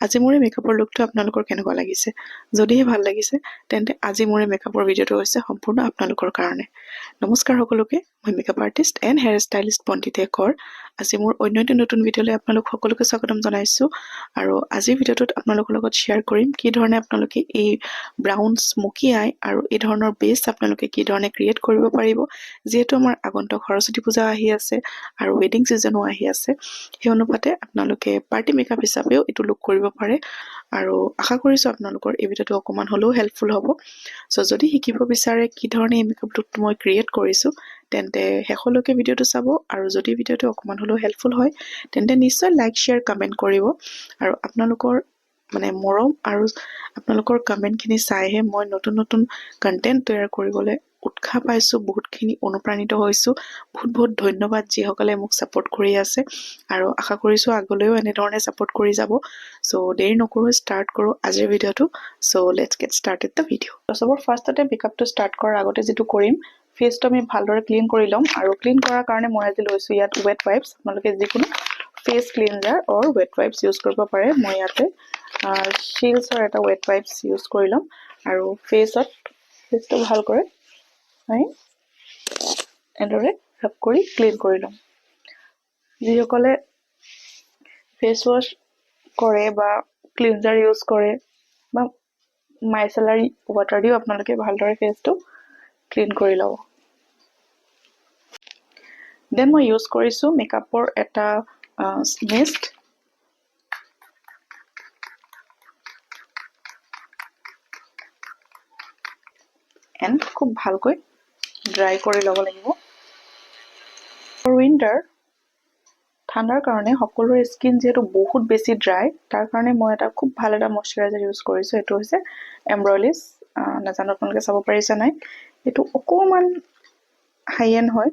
আজি মোৰ মেকআপৰ লুকটো আপোনালোকৰ কেনেকুৱা লাগিছে যদিহে ভাল লাগিছে তেন্তে আজি মোৰ মেকআপৰ ভিডিঅ'টো হৈছে সম্পূৰ্ণ আপোনালোকৰ কাৰণে নমস্কাৰ সকলোকে মই makeup artist and here stylist Bandita Kaur আজি মোৰ অন্য এটা নতুন ভিডিঅ'লৈ আপোনালোক সকলোকে স্বাগতম জনাইছো আৰু আজিৰ ভিডিঅ'টোত আপোনালোকৰ লগত শ্বেয়াৰ কৰিম কি ধৰণে আপোনালোকে এই ব্ৰাউন স্মোকি আই আৰু এই ধৰণৰ বেছ আপোনালোকে কি ধৰণে ক্ৰিয়েট কৰিব পাৰিব যেহেতু আমাৰ আগন্তুক সৰস্বতী পূজা আহি আছে আৰু ৱেডিং সিজনো আহি আছে সেই অনুপাতে আপোনালোকে পাৰ্টি মেকআপ হিচাপেও এটো লুক কৰিব পাৰে আৰু আশা কৰিছো আপোনালোকৰ এই ভিডিঅ'টো অকমান হলেও হেল্পফুল হ'ব সো যদি শিকিব বিচাৰে কি ধৰণে এই মেকআপ লুকটো মই ক্ৰিয়েট কৰিছো তেন্তে শেষলৈকে ভিডিঅ'টো চাব আৰু যদি ভিডিঅ'টো অকমান হলেও হেল্পফুল হয় তেন্তে নিশ্চয় লাইক শেয়াৰ কমেন্ট কৰিব আৰু আপোনালোকৰ মানে মৰম আৰু আপোনালোকৰ কমেন্টখিনি চাইহে মই নতুন নতুন কন্টেন্ট তৈয়াৰ কৰিবলৈ উৎসাহ পাইছো বহুতখিনি অনুপ্ৰাণিত হৈছো বহুত ধন্যবাদ যিসকলে মোক সাপোৰ্ট কৰি আছে আৰু আশা কৰিছো আগলৈও এনে ধৰণে সাপোৰ্ট কৰি যাব সো দেৰি নকৰো স্টাৰ্ট কৰো আজিৰ ভিডিঅ'টো so let's get started the video' সবৰ ফাৰ্ষ্টতে মেকআপটো স্টাৰ্ট কৰাৰ আগতে যেটো কৰিম ফেসটো আমি ভালদৰে ক্লিন কৰি লম আৰু ক্লিন কৰাৰ কাৰণে মই আজি লৈছো ইয়াত ওয়েট ওয়াইপস আপোনালোকে যিকোনো ফেস ক্লিনজাৰ অৰ ওয়েট ওয়াইপস ইউজ কৰিব পাৰে মই ইয়াতে শিলছৰ এটা ওয়েট ওয়াইপস ইউজ কৰি লম আৰু ফেসটো ভাল কৰে হয় এদৰে সাপ কৰি ক্লিন কৰি লম যিসকলে ফেস ওয়াশ কৰে বা ক্লিনজাৰ ইউজ কৰে বা মাইসেলাৰ ওয়াটাৰ দিও আপোনালোকে ভালদৰে ফেসটো ক্লিন কৰি লব দেন মই ইউজ কৰিছো মেকআপৰ এটা মিষ্ট এন্ড খুব ভালকৈ ড্ৰাই কৰি লব লাগিব ফৰ উইন্টাৰ ঠাণ্ডাৰ কাৰণে সকলোৰে স্কিন যেটো বহুত বেছি ড্ৰাই তাৰ কাৰণে মই এটা খুব ভাল এটা ময়শ্চাৰাইজাৰ ইউজ কৰিছো এটো হৈছে এমব্ৰলিছ নাজানো আপোনালোকে চাব পাৰিছে নাই এটো অকমান হাই এন্ড হয়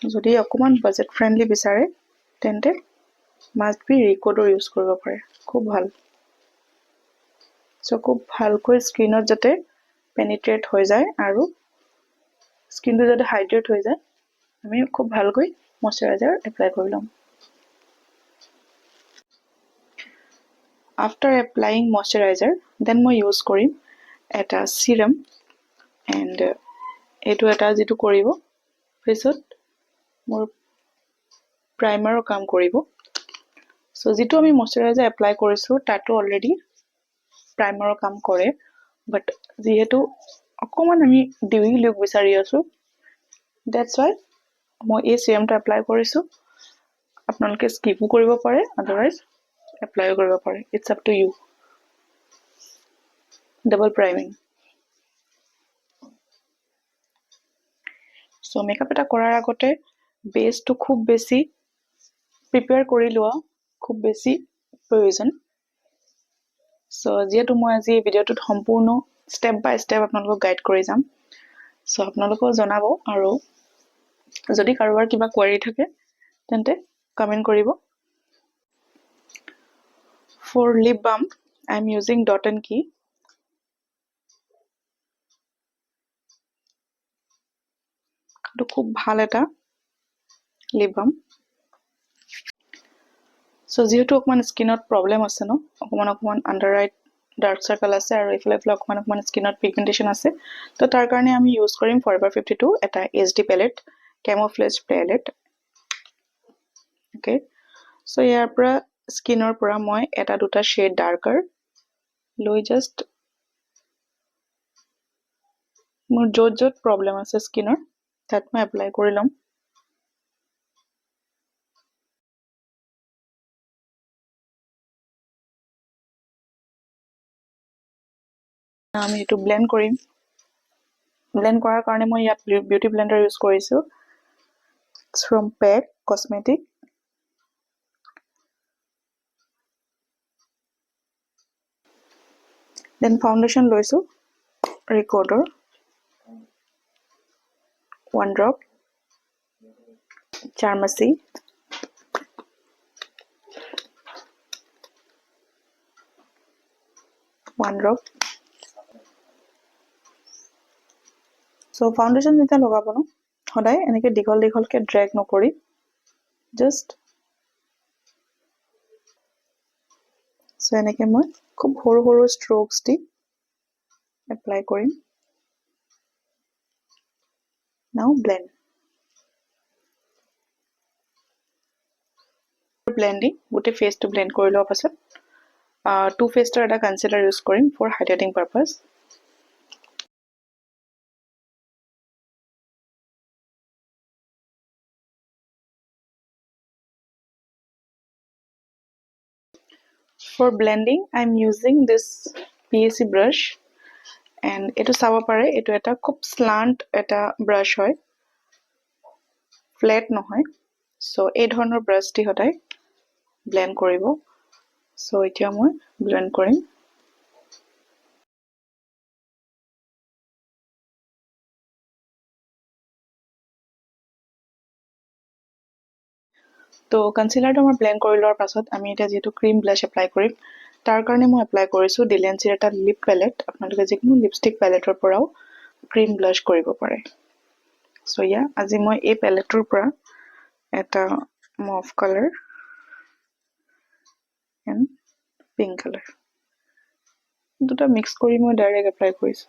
যদি অকমান বাজেট ফ্ৰেন্ডলি বিচাৰে তেন্তে মাস্ট বি ৰিকোডৰ ইউজ কৰিব পাৰে খুব ভাল সো খুব ভালকৈ স্কিনত যাতে পেনিট্ৰেট হৈ যায় আৰু স্কিনটো যাতে হাইড্ৰেট হৈ যায় আমি খুব ভালকৈ ময়শ্চাৰাইজাৰ এপ্লাই কৰি লম after applying moisturizer then মই ইউজ কৰিম এটা serum and এটো এটা যেটো কৰিব ফেসত মোৰ প্ৰাইমাৰৰ কাম কৰিব সো যেটো আমি ময়শ্চাৰাইজাৰ এপ্লাই কৰিছো তাতো অলৰেডি প্ৰাইমাৰৰ কাম কৰে বাট যেহেতু অকমান আমি ডিউই লুক বিচাৰি আছো দ্যাটস why মই এই সিৰামটো এপ্লাই কৰিছো আপোনালোকে স্কিপও কৰিব পাৰে আদাৰৱাইজ এপ্লাই কৰিব পাৰে it's up to you double priming so makeup এটা কৰাৰ আগতে বেসটো খুব বেছি প্ৰিপেয়াৰ কৰি লোৱা খুব বেছি প্ৰয়োজন সো যেহেতু মই আজি এই ভিডিঅ'টোত সম্পূৰ্ণ স্টেপ বাই স্টেপ আপোনালোকক গাইড কৰি যাম সো আপোনালোকক জনাব আৰু যদি কাৰোবাৰ কিবা কোৱাৰি থাকে তেন্তে কমেন্ট কৰিব for lip balm I am using Dot and Key to খুব ভাল এটা lip balm সো যেহেতু অকমান স্কিনত প্ৰবলেম আছে ন অকমান আন্ডাৰ আই ডাৰ্ক সাৰ্কেল আছে আৰু ইফালে অকমান স্কিনত পিগমেন্টেশন আছে তো তাৰ কাৰণে আমি ইউজ কৰিম Forever 52 এটা HD palette camouflage palette okay so ইয়াৰ পৰা স্কিনৰ পৰা মই এটা দুটা শেড ডাৰ্কাৰ লৈ জাস্ট মোৰ যত প্ৰবলেম আছে স্কিনৰ তাত মই এপ্লাই কৰি লম আমি এটো ব্লেন্ড কৰিম ব্লেন্ড কৰাৰ কাৰণে মই ইয়াত বিউটি ব্লেন্ডাৰ ইউজ কৰিছো from PAC Cosmetic then foundation লৈছো Recorder 1 drop Charmacy one drop so foundation যেতিয়া লগাব ন সদায় এনেকে দীঘলকে ড্ৰেগ নকৰি just সো এনেকৈ মই খুব সৰু সৰু ষ্ট্ৰোকছ দি এপ্লাই কৰিম নাও ব্লেন্ড ব্লেন্ডিং গোটেই ফেচটো ব্লেন্ড কৰি লোৱাৰ পাছত টু ফেচৰ এটা কনচিলাৰ ইউজ কৰিম for highlighting purpose For blending, I'm using this PAC brush and etu sabo pare etu eta khub slant eta brush hoy flat nohoy so ei dhonor brush di hodai blend koribo so etia moi blend korim তো concealer to মই blend কৰি লোৱাৰ পাছত আমি এটা যেটো cream blush apply কৰিম তাৰ কাৰণে মই apply কৰিছো Delancey এটা lip palette আপোনালোকে যিকোনো lipstick palette ৰ পৰাও cream blush কৰিব পাৰে so yeah আজি মই এই palette ৰ পৰা এটা mauve color and pink color দুটা mix কৰি মই direct apply কৰিছো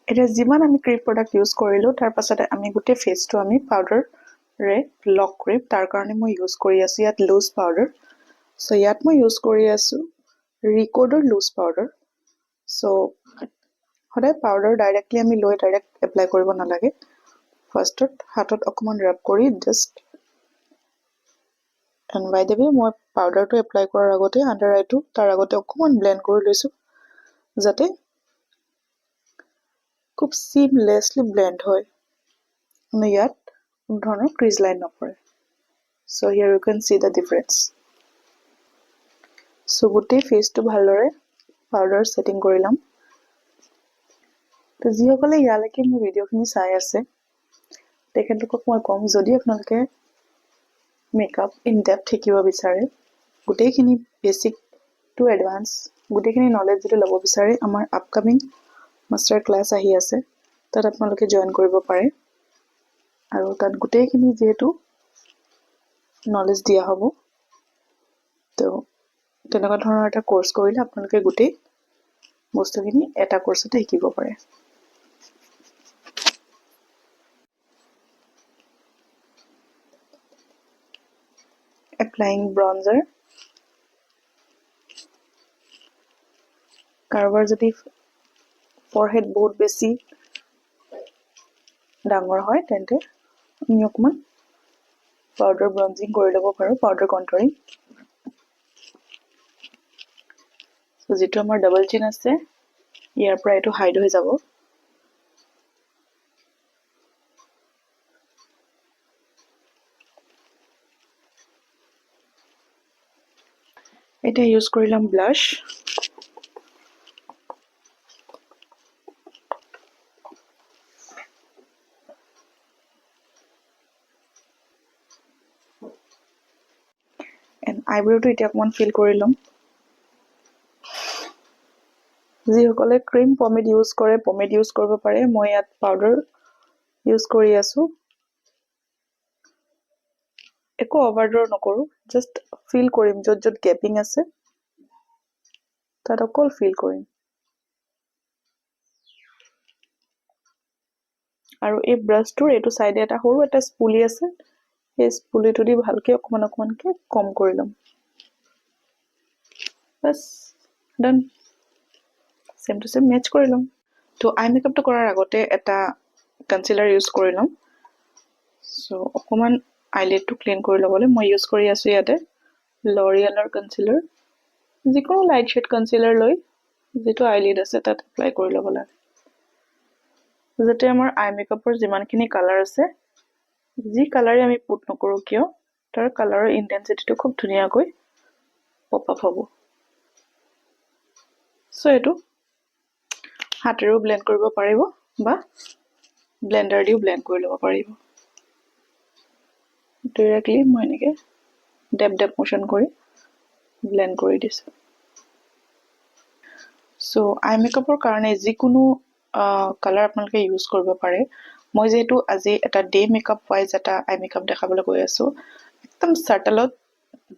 এটা যিমান আমি ক্ৰীম প্ৰডাক্ট ইউজ কৰিলো তাৰ পাছতে আমি গুটে ফেচটো আমি পাউডাৰ ৰে লক কৰিম তাৰ কাৰণে মই ইউজ কৰি আছো ইয়াত লুজ পাউডাৰ সো ইয়াত মই ইউজ কৰি আছো ৰিকোডৰ লুজ পাউডাৰ সো হদাই পাউডাৰ ডাইৰেক্টলি আমি লৈ ডাইৰেক্ট এপ্লাই কৰিব নালাগে ফাৰ্ষ্টত হাতত অকমান ৰাব কৰি just and by the way মই পাউডাৰটো এপ্লাই কৰাৰ আগতে আন্ডাৰ আইটো তাৰ আগতে অকমান ব্লেন্ড কৰি লৈছো যাতে খুব seamlessly blend হয় মানে ইয়াত ধৰণৰ ক্ৰিজ লাইন নপৰে so here you can see the difference so গুটেই ফেচটো ভালৰে পাউডাৰ সেটিং কৰিলাম তো যিসকলে ইয়ালৈকে মোৰ ভিডিওখিনি চাই আছে তেখেতলোকক মই কম যদি আপোনালোকে মেকআপ ইন ডেপথ শিকিব বিচাৰে গুটেইখিনি বেসিক টু এডভান্স গুটেইখিনি নলেজ যদি ল'ব বিচাৰে আমাৰ আপকামিং মাস্টাৰ ক্লাস আহি আছে তাত আপোনালোকে জয়েন কৰিব পাৰে আৰু তাত গুটেইখিনি যেহেতু নলেজ দিয়া হ'ব তো তেনেকুৱা ধৰণৰ এটা কোৰ্স কৰিলে আপোনালোকে গুটেই বস্তুখিনি এটা কোৰ্সতে শিকিব পাৰে applying bronzer কাৰোবাৰ যদি forehead বহুত বেছি ডাঙৰ হয় তেন্তে আমি অকমান পাউডাৰ ব্ৰঞ্জিং কৰি ল'ব পাৰো পাউডাৰ কন্ট্ৰোলিং সো যেটো আমাৰ ডাবল চিন আছে ইয়াৰ পৰা এটো হাইড হৈ যাব এটা ইউজ কৰিলাম ব্লাশ and eyebrow to এটা অকমান ফিল কৰি লম যিসকলে ক্ৰীম পমেড ইউজ কৰে পমেড ইউজ কৰিব পাৰে মই ইয়াত পাউডাৰ ইউজ কৰি আছো একো ওভাৰড্ৰ নকৰো জাস্ট ফিল কৰিম যত যত গ্যাপিং আছে তাত অকল ফিল কৰিম আৰু এই ব্ৰাশটোৰ এটো সাইডে এটা সৰু এটা স্পুলি আছে এই স্পুলিটো দি ভালকে অকমান অকমানকে কম কৰি লম বাস ডান সেম টু সেম ম্যাচ কৰি লম তো আই মেকআপটো কৰাৰ আগতে এটা কনসিলাৰ ইউজ কৰি লম সো অকমান আইলিডটো ক্লিন কৰি লবলৈ মই ইউজ কৰি আছো ইয়াতে লৰিয়েলৰ কনসিলাৰ যিকোনো লাইট শেড কনসিলাৰ লৈ যেটো আইলিড আছে তাত এপ্লাই কৰি ল'ব লাগে যাতে আমাৰ আই মেকআপৰ যিমানখিনি কালাৰ আছে যি কালাৰে আমি পুট নকৰো কিয় তাৰ কালাৰৰ ইন্টেন্সিটিটো খুব ধুনিয়াকৈ পপ আপ হ'ব সো এটো হাতেৰেও ব্লেন্ড কৰিব পাৰিব বা ব্লেন্ডাৰ দিও ব্লেন্ড কৰি ল'ব পাৰিব ডাইৰেক্টলি মই এনেকৈ ডেপ মোশ্যন কৰি ব্লেণ্ড কৰি দিছোঁ। চ' আই মেকআপৰ কাৰণে যিকোনো কালাৰ আপোনালোকে ইউজ কৰিব পাৰে। মই যিহেতু আজি এটা ডে মেকআপ ৱাইজ এটা আই মেকআপ দেখাবলৈ গৈ আছোঁ, একদম চাৰ্টেলত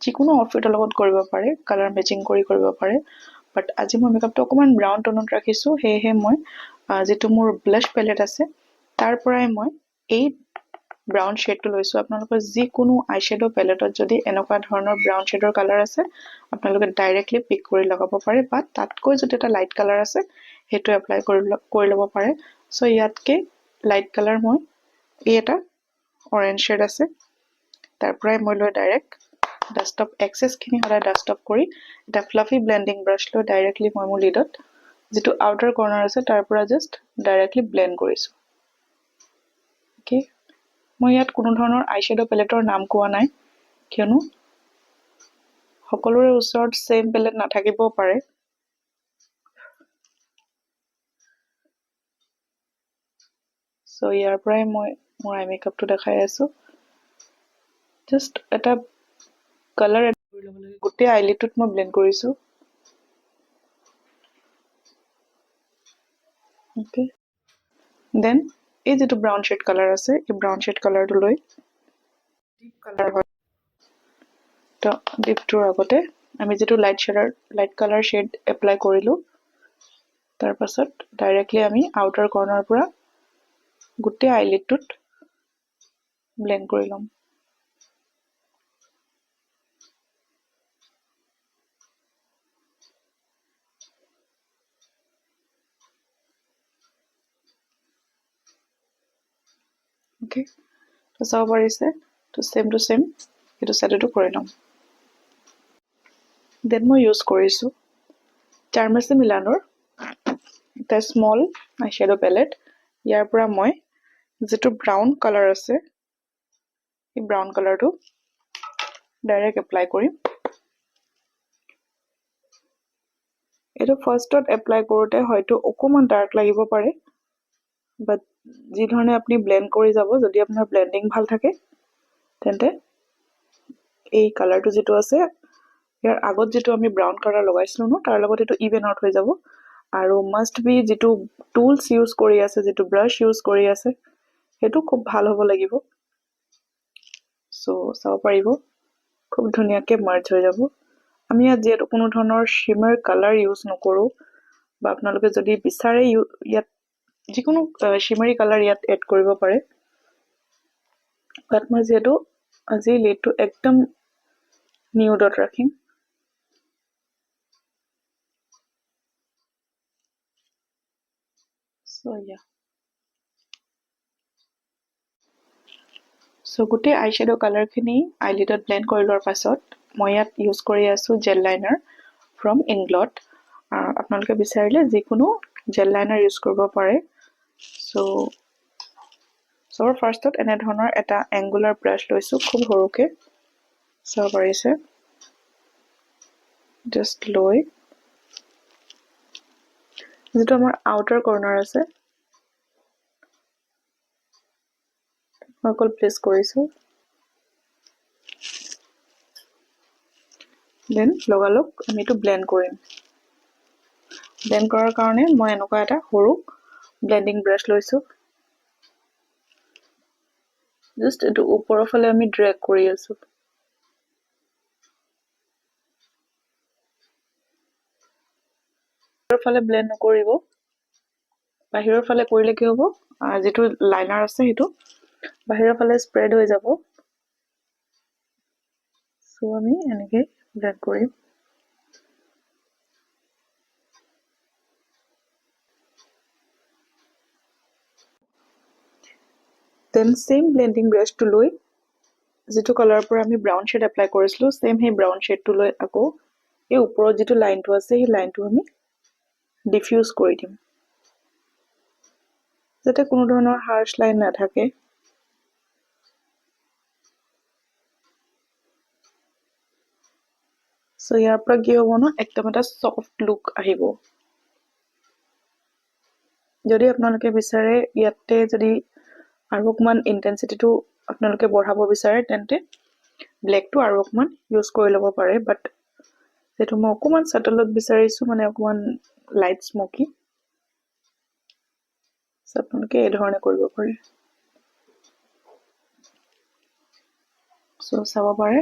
যিকোনো আউটফিটৰ লগত কৰিব পাৰে, কালাৰ মেচিং কৰি কৰিব পাৰে। বাট আজি মই মেকআপটো অকণমান ব্ৰাউন টোনত ৰাখিছোঁ, সেয়েহে মই যিটো মোৰ ব্লাছ পেলেট আছে তাৰ পৰাই মই এই ব্ৰাউন শ্বেডটো লৈছোঁ। আপোনালোকৰ যিকোনো আই শ্বেডো পেলেটত যদি এনেকুৱা ধৰণৰ ব্ৰাউন শ্বেডৰ কালাৰ আছে, আপোনালোকে ডাইৰেক্টলি পিক কৰি লগাব পাৰে, বা তাতকৈ যদি এটা লাইট কালাৰ আছে সেইটো এপ্লাই কৰি ল'ব পাৰে। চ' ইয়াতকৈ লাইট কালাৰ মই এই এটা অৰেঞ্জ শ্বেড আছে, তাৰ পৰাই মই লৈ ডাইৰেক্ট ডাষ্ট অফ এক্সেছখিনি সদায় ডাষ্ট অফ কৰি এটা ফ্লাফি ব্লেণ্ডিং ব্ৰাছ লৈ ডাইৰেক্টলি মই মোৰ লিডত যিটো আউটাৰ কৰ্নাৰ আছে তাৰ পৰা জাষ্ট ডাইৰেক্টলি ব্লেণ্ড কৰিছোঁ। অ'কে, মই ইয়াত কোনো ধৰণৰ আই শ্বেডো পেলেটৰ নাম কোৱা নাই, কিয়নো সকলোৰে ওচৰত ছেইম পেলেট নাথাকিবও পাৰে। চ' ইয়াৰ পৰাই মই মোৰ আই মেকআপটো দেখাই আছোঁ। জাষ্ট এটা কালাৰ এড কৰি ল'ব লাগে। গোটেই আইলিডটোত মই ব্লেণ্ড কৰিছোঁ। অ'কে, দেন এই যিটো ব্ৰাউন শ্বেড কালাৰ আছে, এই ব্ৰাউন শ্বেড কালাৰটো লৈ ডিপ কালাৰ হয়, তো ডিপটোৰ আগতে আমি যিটো লাইট কালাৰ শ্বেড এপ্লাই কৰিলোঁ, তাৰ পাছত ডাইৰেক্টলি আমি আউটাৰ কৰ্নাৰৰ পৰা গোটেই আইলিডটোত ব্লেণ্ড কৰি ল'ম। অ'কে, তো চাব পাৰিছে, তো ছেম এইটো ছাইডতো কৰি ল'ম। দেন মই ইউজ কৰিছোঁ চাৰ্মেছে মিলানৰ এটা স্মল আই শ্বেডো পেলেট। ইয়াৰ পৰা মই যিটো ব্ৰাউন কালাৰ আছে, এই ব্ৰাউন কালাৰটো ডাইৰেক্ট এপ্লাই কৰিম। এইটো ফাৰ্ষ্টত এপ্লাই কৰোঁতে হয়তো অকণমান ডাৰ্ক লাগিব পাৰে, বাট যি ধৰণে আপুনি ব্লেণ্ড কৰি যাব, যদি আপোনাৰ ব্লেণ্ডিং ভাল থাকে তেন্তে এই কালাৰটো যিটো আছে, ইয়াৰ আগত যিটো আমি ব্ৰাউন কালাৰ লগাইছিলোঁ ন, তাৰ লগত এইটো ইভেন আউট হৈ যাব। আৰু মাষ্ট বি যিটো টুলছ ইউজ কৰি আছে, যিটো ব্ৰাছ ইউজ কৰি আছে, সেইটো খুব ভাল হ'ব লাগিব। চ' চাব পাৰিব খুব ধুনীয়াকৈ মাৰ্জ হৈ যাব। আমি ইয়াত যিহেতু কোনো ধৰণৰ শ্বিমাৰ কালাৰ ইউজ নকৰোঁ, বা আপোনালোকে যদি বিচাৰে ইয়াত যিকোনো শ্বিমাৰী কালাৰ ইয়াত এড কৰিব পাৰে, বাট মই যিহেতু আজি লিডটো একদম নিউডত ৰাখিম। চ' গোটেই আই শ্বেডো কালাৰখিনি আইলিডত ব্লেণ্ড কৰি লোৱাৰ পাছত মই ইয়াত ইউজ কৰি আছোঁ জেল লাইনাৰ ফ্ৰম ইনগ্লট। আপোনালোকে বিচাৰিলে যিকোনো জেল লাইনাৰ ইউজ কৰিব পাৰে। চ' ফাৰ্ষ্টত এনেধৰণৰ এটা এংগুলাৰ ব্ৰাছ লৈছোঁ, খুব সৰুকৈ চাব পাৰিছে। জাষ্ট লৈ যিটো আমাৰ আউটাৰ কৰ্নাৰ আছে, মই অকল প্লেচ কৰিছোঁ। দেন লগালগ আমি এইটো ব্লেণ্ড কৰিম। ব্লেণ্ড কৰাৰ কাৰণে মই এনেকুৱা এটা সৰু ব্লেণ্ডিং ব্ৰাছ লৈছোঁ। জাষ্ট এইটো ওপৰৰ ফালে আমি ড্ৰেগ কৰি আছোঁ। ফালে ব্লেণ্ড নকৰিব, বাহিৰৰ ফালে কৰিলে কি হ'ব, যিটো লাইনাৰ আছে সেইটো বাহিৰৰ ফালে স্প্ৰেড হৈ যাব। চ' আমি এনেকৈ ব্লেণ্ড কৰিম। দেন ছেইম ব্লেণ্ডিং ব্ৰাছটো লৈ যিটো কালাৰৰ পৰা আমি ব্ৰাউন শ্বেড এপ্লাই কৰিছিলোঁ, ছেইম সেই ব্ৰাউন শ্বেডটো লৈ আকৌ এই ওপৰত যিটো লাইনটো আছে, সেই লাইনটো আমি ডিফিউজ কৰি দিম, যাতে কোনো ধৰণৰ হাৰ্ছ লাইন নাথাকে। চ' ইয়াৰ পৰা কি হ'ব ন, একদম এটা ছফ্ট লুক আহিব। যদি আপোনালোকে বিচাৰে ইয়াতে যদি আৰু অকণমান ইণ্টেনচিটিটো আপোনালোকে বঢ়াব বিচাৰে তেন্তে ব্লেকটো আৰু অকমান ইউজ কৰি ল'ব পাৰে, বাট যেটো মই অকমান সাটলত বিচাৰিছো মানে অকমান লাইট স্মোকি, সো আপোনালোকে এই ধৰণে কৰিব পাৰে। সো চাব পাৰে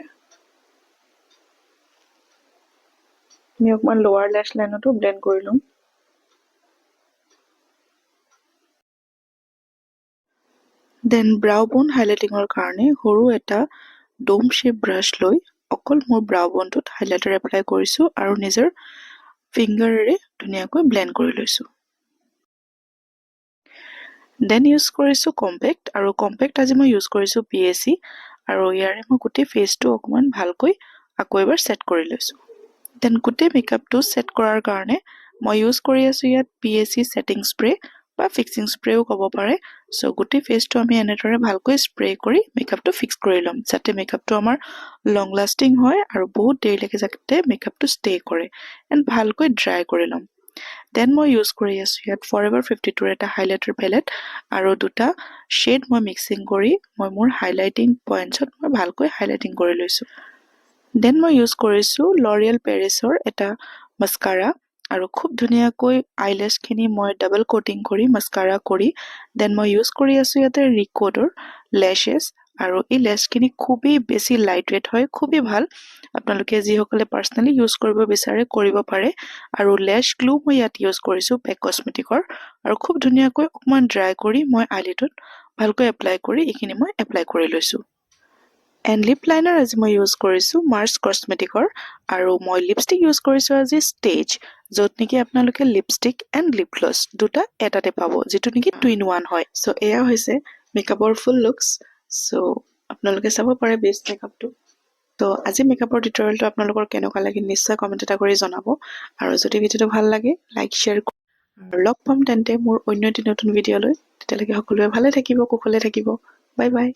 আমি অকমান লোৱাৰ লেছ লাইনতো ব্লেন্ড কৰি লম। দেন ব্ৰাউ বন হাইলাইটিঙৰ কাৰণে সৰু এটা ডোম শেপ ব্ৰাছ লৈ অকল মোৰ ব্ৰাউ বনটোত হাইলাইটাৰ এপ্লাই কৰিছো আৰু নিজৰ ফিংগাৰেৰে ধুনীয়াকৈ ব্লেন্ড কৰি লৈছো। দেন ইউজ কৰিছো কম্পেক্ট, আৰু কম্পেক্ট আজি মই ইউজ কৰিছো PAC, আৰু ইয়াৰে মই গোটেই ফেচটো অকমান ভালকৈ আকৌ এবাৰ সেট কৰি লৈছো। দেন গোটেই মেকআপটো সেট কৰাৰ কাৰণে মই ইউজ কৰি আছো ইয়াত PAC সেটিং স্প্ৰে বা ফিক্সিং স্প্ৰেও ক'ব পাৰে। সো গোটেই ফেচটো আমি এনেদৰে ভালকৈ স্প্ৰে কৰি মেকআপটো ফিক্স কৰি ল'ম, যাতে মেকআপটো আমাৰ লং লাষ্টিং হয় আৰু বহুত দেৰিলৈকে যাতে মেকআপটো ষ্টে কৰে, এণ্ড ভালকৈ ড্ৰাই কৰি ল'ম। দেন মই ইউজ কৰি আছো ইয়াত ফৰএভাৰ 52 এটা হাইলাইটাৰ পেলেট, আৰু দুটা শ্বেড মই মিক্সিং কৰি মই মোৰ হাইলাইটিং পইণ্টছত মই ভালকৈ হাইলাইটিং কৰি লৈছো। দেন মই ইউজ কৰিছো লৰিয়েল পেৰিছৰ এটা মাস্কাৰা, আৰু খুব ধুনীয়াকৈ আইলেছখিনি মই ডাবল কোটিং কৰি মাস্কাৰা কৰি দেন মই ইউজ কৰি আছো ইয়াতে ৰিকোডৰ লেশেছ, আৰু এই লেছখিনি খুবেই বেছি লাইট ৱেট হয়, খুবেই ভাল। আপোনালোকে যিসকলে পাৰ্চনেলি ইউজ কৰিব বিচাৰে কৰিব পাৰে। আৰু লেছ গ্লু মই ইয়াত ইউজ কৰিছো পেক কসমেটিকৰ, আৰু খুব ধুনীয়াকৈ অকমান ড্ৰাই কৰি মই আইলিডত ভালকৈ এপ্লাই কৰি এইখিনি মই এপ্লাই কৰি লৈছো। এণ্ড লিপ লাইনাৰ আজি মই ইউজ কৰিছো মাৰ্চ কসমেটিকৰ, আৰু মই লিপষ্টিক ইউজ কৰিছো আজি ষ্টেজ, য'ত নেকি আপোনালোকে লিপষ্টিক এণ্ড লিপ গ্লছ দুটা এটাতে পাব, যিটো নেকি 2-in-1 হয়। সো এয়া হৈছে মেকআপৰ ফুল লুকছ। সো আপোনালোকে চাব পাৰে বেষ্ট মেকআপটো। তো আজি মেকআপৰ টিউটৰিয়েলটো আপোনালোকৰ কেনেকুৱা লাগিল নিশ্চয় কমেণ্ট এটা কৰি জনাব, আৰু যদি ভিডিঅ'টো ভাল লাগে লাইক শ্বেয়াৰ আৰু লগ পাম তেন্তে মোৰ অন্য এটি নতুন ভিডিঅ'লৈ। তেতিয়ালৈকে সকলোৱে ভালে থাকিব, কুশলে থাকিব। Bye bye.